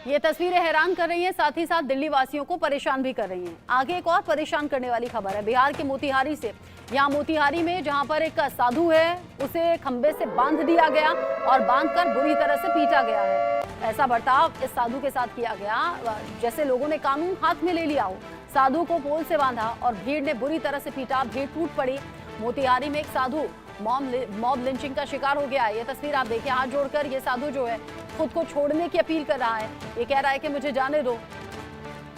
ये तस्वीरें हैरान कर रही हैं, साथ ही साथ दिल्ली वासियों को परेशान भी कर रही हैं। आगे एक और परेशान करने वाली खबर है बिहार के मोतिहारी से। यहाँ मोतिहारी में जहां पर एक साधु है, उसे खंबे से बांध दिया गया और बांधकर बुरी तरह से पीटा गया है। ऐसा बर्ताव इस साधु के साथ किया गया जैसे लोगों ने कानून हाथ में ले लिया हो। साधु को पोल से बांधा और भीड़ ने बुरी तरह से पीटा, भीड़ टूट पड़ी। मोतिहारी में एक साधु मॉब लिंचिंग का शिकार हो गया है। ये तस्वीर आप देखिए, हाथ जोड़कर ये साधु जो है खुद को छोड़ने की अपील कर रहा है। ये कह रहा है कि मुझे जाने दो।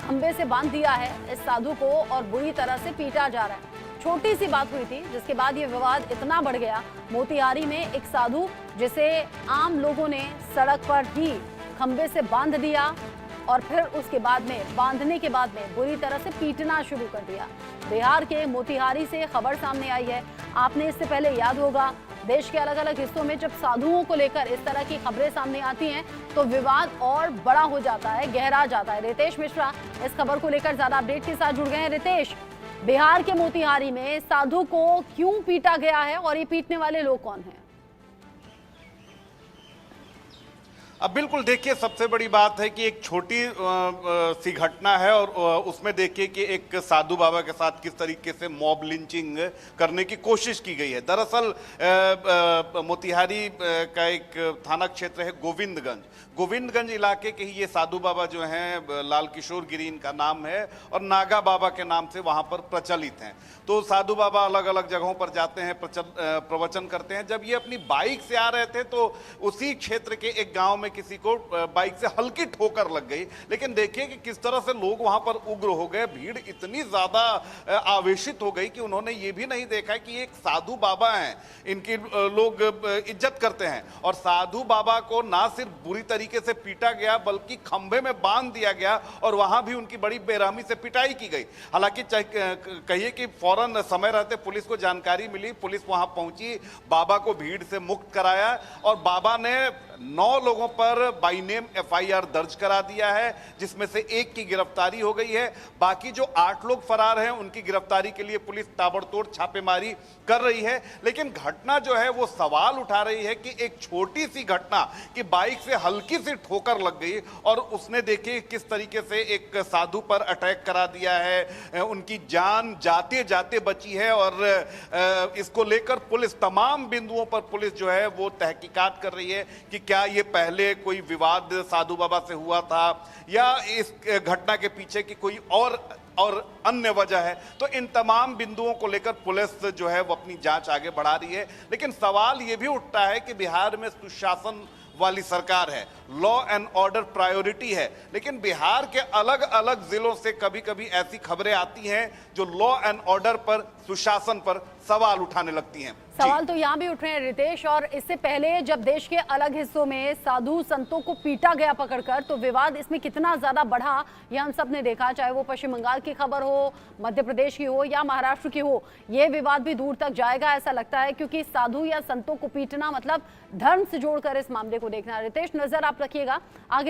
खंबे से बांध दिया है इस साधु को और बुरी तरह से पीटा जा रहा है। छोटी सी बात हुई थी जिसके बाद ये विवाद इतना बढ़ गया। मोतिहारी में एक साधु जिसे आम लोगों ने सड़क पर ही खंबे से बांध दिया और फिर उसके बाद में बांधने के बाद में बुरी तरह से पीटना शुरू कर दिया। बिहार के मोतिहारी से खबर सामने आई है। आपने इससे पहले याद होगा, देश के अलग अलग हिस्सों में जब साधुओं को लेकर इस तरह की खबरें सामने आती हैं तो विवाद और बड़ा हो जाता है, गहरा जाता है। रितेश मिश्रा इस खबर को लेकर ज्यादा अपडेट के साथ जुड़ गए हैं। रितेश, बिहार के मोतिहारी में साधु को क्यों पीटा गया है और ये पीटने वाले लोग कौन हैं? अब बिल्कुल देखिए, सबसे बड़ी बात है कि एक छोटी सी घटना है और उसमें देखिए कि एक साधु बाबा के साथ किस तरीके से मॉब लिंचिंग करने की कोशिश की गई है। दरअसल मोतिहारी का एक थाना क्षेत्र है गोविंदगंज इलाके के ही ये साधु बाबा जो हैं, लाल किशोर गिरी इनका नाम है और नागा बाबा के नाम से वहाँ पर प्रचलित हैं। तो साधु बाबा अलग अलग जगहों पर जाते हैं, प्रवचन करते हैं। जब ये अपनी बाइक से आ रहे थे तो उसी क्षेत्र के एक गाँव में किसी को बाइक से हल्की ठोकर लग गई। लेकिन देखिए कि किस तरह से लोग वहां पर उग्र हो गए, भीड़ इतनी ज्यादा आवेशित हो गई कि उन्होंने ये भी नहीं देखा कि एक साधु बाबा हैं, इनकी लोग इज्जत करते हैं। और साधु बाबा को ना सिर्फ बुरी तरीके से पीटा गया बल्कि खंभे में बांध दिया गया और वहां भी उनकी बड़ी बेरहमी से पिटाई की गई। हालांकि कहिए कि फौरन समय रहते पुलिस को जानकारी मिली, पुलिस वहां पहुंची, बाबा को भीड़ से मुक्त कराया और बाबा ने 9 लोगों पर बाई नेम एफआईआर दर्ज करा दिया है, जिसमें से एक की गिरफ्तारी हो गई है। बाकी जो 8 लोग फरार हैं उनकी गिरफ्तारी के लिए पुलिस ताबड़तोड़ छापेमारी कर रही है। लेकिन घटना जो है वो सवाल उठा रही है कि एक छोटी सी घटना कि बाइक से हल्की सी ठोकर लग गई और उसने देखिए किस तरीके से एक साधु पर अटैक करा दिया है, उनकी जान जाते जाते बची है। और इसको लेकर पुलिस तमाम बिंदुओं पर पुलिस जो है वो तहकीकात कर रही है कि क्या ये पहले कोई विवाद साधु बाबा से हुआ था या इस घटना के पीछे की कोई और अन्य वजह है। तो इन तमाम बिंदुओं को लेकर पुलिस जो है वो अपनी जांच आगे बढ़ा रही है। लेकिन सवाल ये भी उठता है कि बिहार में सुशासन वाली सरकार है, लॉ एंड ऑर्डर प्रायोरिटी है, लेकिन बिहार के अलग अलग जिलों से कभी कभी ऐसी खबरें आती हैं जो लॉ एंड ऑर्डर पर, सुशासन पर सवाल उठाने लगती हैं। सवाल तो यहाँ भी उठ रहे हैं रितेश। और इससे पहले जब देश के अलग हिस्सों में साधु संतों को पीटा गया पकड़कर, तो विवाद इसमें कितना ज्यादा बढ़ा ये हम सब ने देखा। चाहे वो पश्चिम बंगाल की खबर हो, मध्य प्रदेश की हो या महाराष्ट्र की हो, ये विवाद भी दूर तक जाएगा ऐसा लगता है, क्योंकि साधु या संतों को पीटना मतलब धर्म से जोड़कर इस मामले को देखना। रितेश, नजर आप रखिएगा आगे।